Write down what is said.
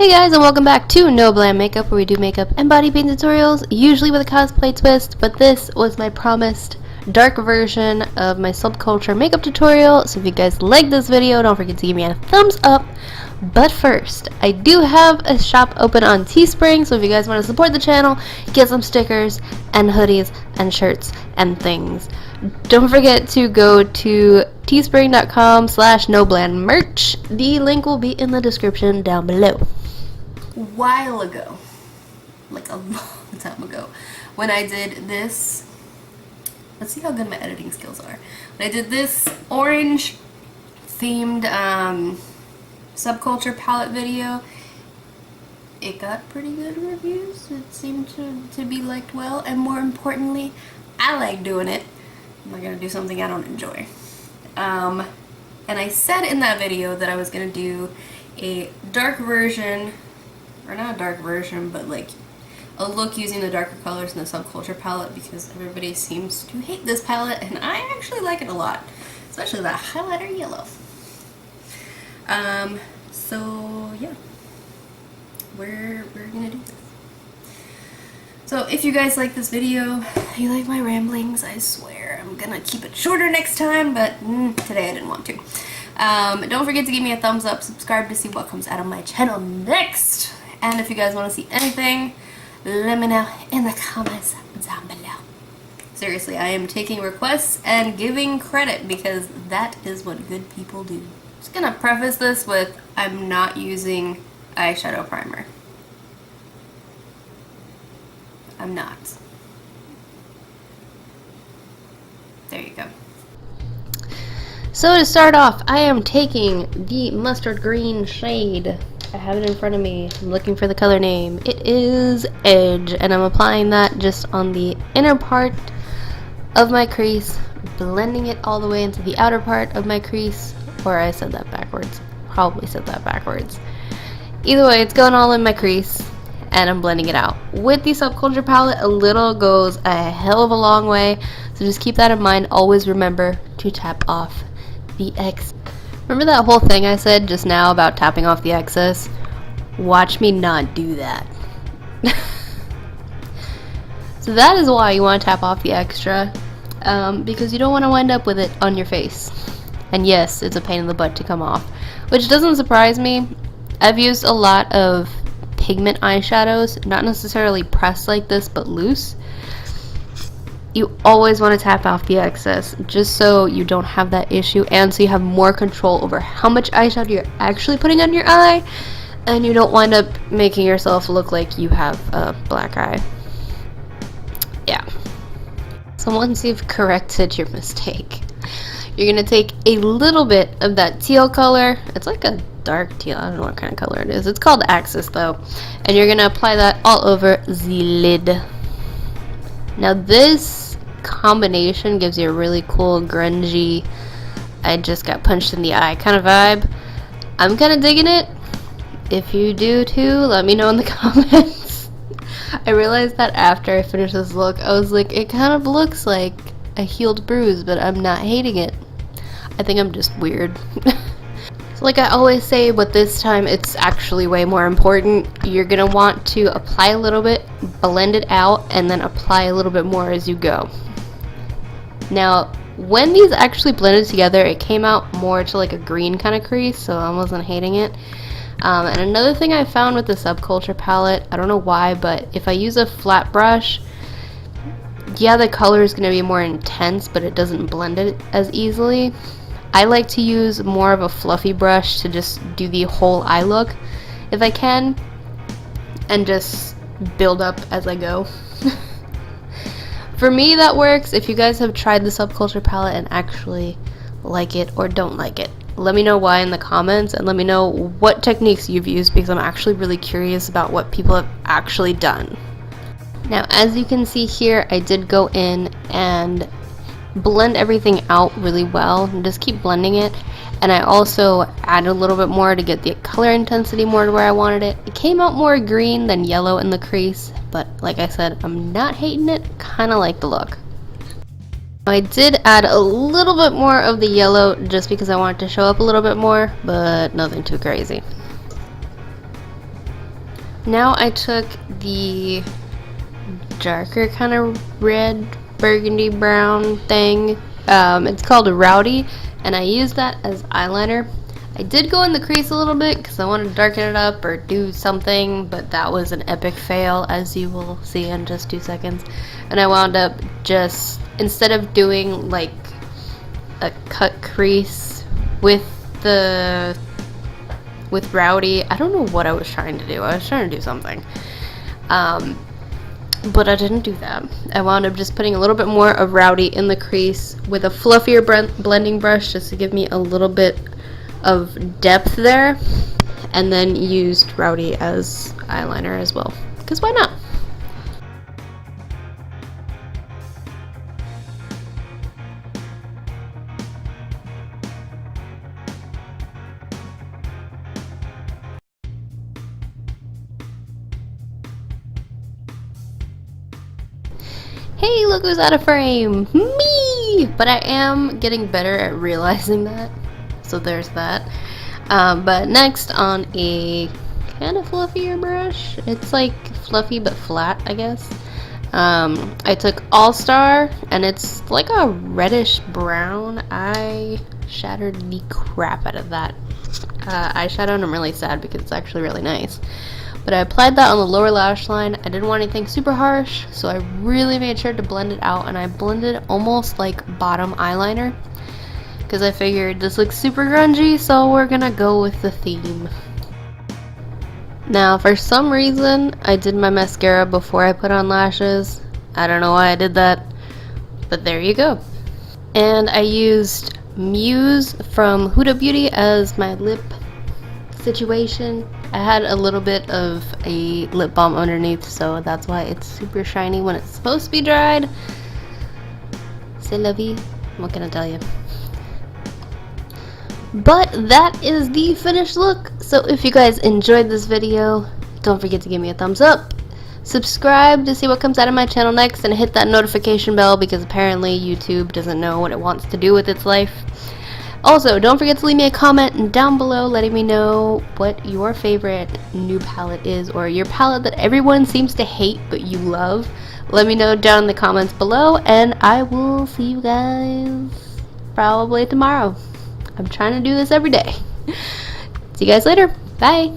Hey guys, and welcome back to NoBlandMakeup, where we do makeup and body paint tutorials, usually with a cosplay twist, but this was my promised dark version of my Subculture makeup tutorial. So if you guys like this video, don't forget to give me a thumbs up. But first, I do have a shop open on Teespring, so if you guys want to support the channel, get some stickers and hoodies and shirts and things. Don't forget to go to teespring.com/NoBlandMerch. The link will be in the description down below. A while ago, like a long time ago, when I did this, let's see how good my editing skills are. When I did this orange themed Subculture palette video, it got pretty good reviews. It seemed to be liked well, and more importantly, I like doing it. I'm not gonna do something I don't enjoy. And I said in that video that I was gonna do a dark version, or not a dark version, but like a look using the darker colors in the Subculture palette, because everybody seems to hate this palette, and I actually like it a lot, especially that highlighter yellow. So yeah, we're gonna do this. So if you guys like this video, you like my ramblings, I swear I'm gonna keep it shorter next time, but today I didn't want to. Don't forget to give me a thumbs up, subscribe to see what comes out of my channel next, and if you guys want to see anything, let me know in the comments down below. Seriously, I am taking requests and giving credit, because that is what good people do. Just gonna preface this with, I'm not using eyeshadow primer. I'm not. There you go. So to start off, I am taking the mustard green shade. I have it in front of me. I'm looking for the color name. It is Edge, and I'm applying that just on the inner part of my crease, blending it all the way into the outer part of my crease. Or I said that backwards. Probably said that backwards. Either way, it's going all in my crease, and I'm blending it out. With the Subculture palette, a little goes a hell of a long way, so just keep that in mind. Always remember to tap off the excess. Remember that whole thing I said just now about tapping off the excess? Watch me not do that. So that is why you want to tap off the extra, because you don't want to wind up with it on your face. And yes, it's a pain in the butt to come off, which doesn't surprise me. I've used a lot of pigment eyeshadows, not necessarily pressed like this, but loose. You always want to tap off the excess, just so you don't have that issue, and so you have more control over how much eyeshadow you're actually putting on your eye, and you don't wind up making yourself look like you have a black eye. Yeah. So once you've corrected your mistake, you're going to take a little bit of that teal color. It's like a dark teal. I don't know what kind of color it is. It's called Axis though. And you're going to apply that all over the lid. Now this combination gives you a really cool grungy, I just got punched in the eye kind of vibe. I'm kind of digging it. If you do too, let me know in the comments. I realized that after I finished this look, I was like, it kind of looks like a healed bruise, but I'm not hating it. I think I'm just weird. So like I always say, but this time it's actually way more important. You're gonna want to apply a little bit, blend it out, and then apply a little bit more as you go. Now, when these actually blended together, it came out more to like a green kind of crease, so I wasn't hating it. And another thing I found with the Subculture palette, I don't know why, but if I use a flat brush, yeah, the color is going to be more intense, but it doesn't blend it as easily. I like to use more of a fluffy brush to just do the whole eye look, if I can, and just build up as I go. For me, that works. If you guys have tried the Subculture palette and actually like it or don't like it, let me know why in the comments, and let me know what techniques you've used, because I'm actually really curious about what people have actually done. Now, as you can see here, I did go in and blend everything out really well, and just keep blending it. And I also added a little bit more to get the color intensity more to where I wanted it. It came out more green than yellow in the crease, but like I said, I'm not hating it. Kind of like the look. I did add a little bit more of the yellow just because I wanted to show up a little bit more, but nothing too crazy. Now I took the darker kind of red, burgundy brown thing. It's called a Rowdy, and I used that as eyeliner. I did go in the crease a little bit because I wanted to darken it up or do something, but that was an epic fail, as you will see in just 2 seconds. And I wound up just, instead of doing like a cut crease with Rowdy, I don't know what I was trying to do. I was trying to do something. But I didn't do that. I wound up just putting a little bit more of Rowdy in the crease with a fluffier blending brush just to give me a little bit of depth there, and then used Rowdy as eyeliner as well, because why not? Hey, look who's out of frame! Me! But I am getting better at realizing that, so there's that. But next, on a kind of fluffier brush, it's like fluffy but flat, I guess. I took All Star, and it's like a reddish brown. I shattered the crap out of that eyeshadow, and I'm really sad because it's actually really nice. But I applied that on the lower lash line. I didn't want anything super harsh, so I really made sure to blend it out, and I blended almost like bottom eyeliner because I figured this looks super grungy, so we're gonna go with the theme. Now, for some reason, I did my mascara before I put on lashes. I don't know why I did that, but there you go. And I used Muse from Huda Beauty as my lip situation. I had a little bit of a lip balm underneath, so that's why it's super shiny when it's supposed to be dried. C'est la vie. What can I tell you? But that is the finished look. So if you guys enjoyed this video, don't forget to give me a thumbs up. Subscribe to see what comes out of my channel next, and hit that notification bell because apparently YouTube doesn't know what it wants to do with its life. Also, don't forget to leave me a comment down below letting me know what your favorite new palette is, or your palette that everyone seems to hate but you love. Let me know down in the comments below, and I will see you guys probably tomorrow. I'm trying to do this every day. See you guys later. Bye.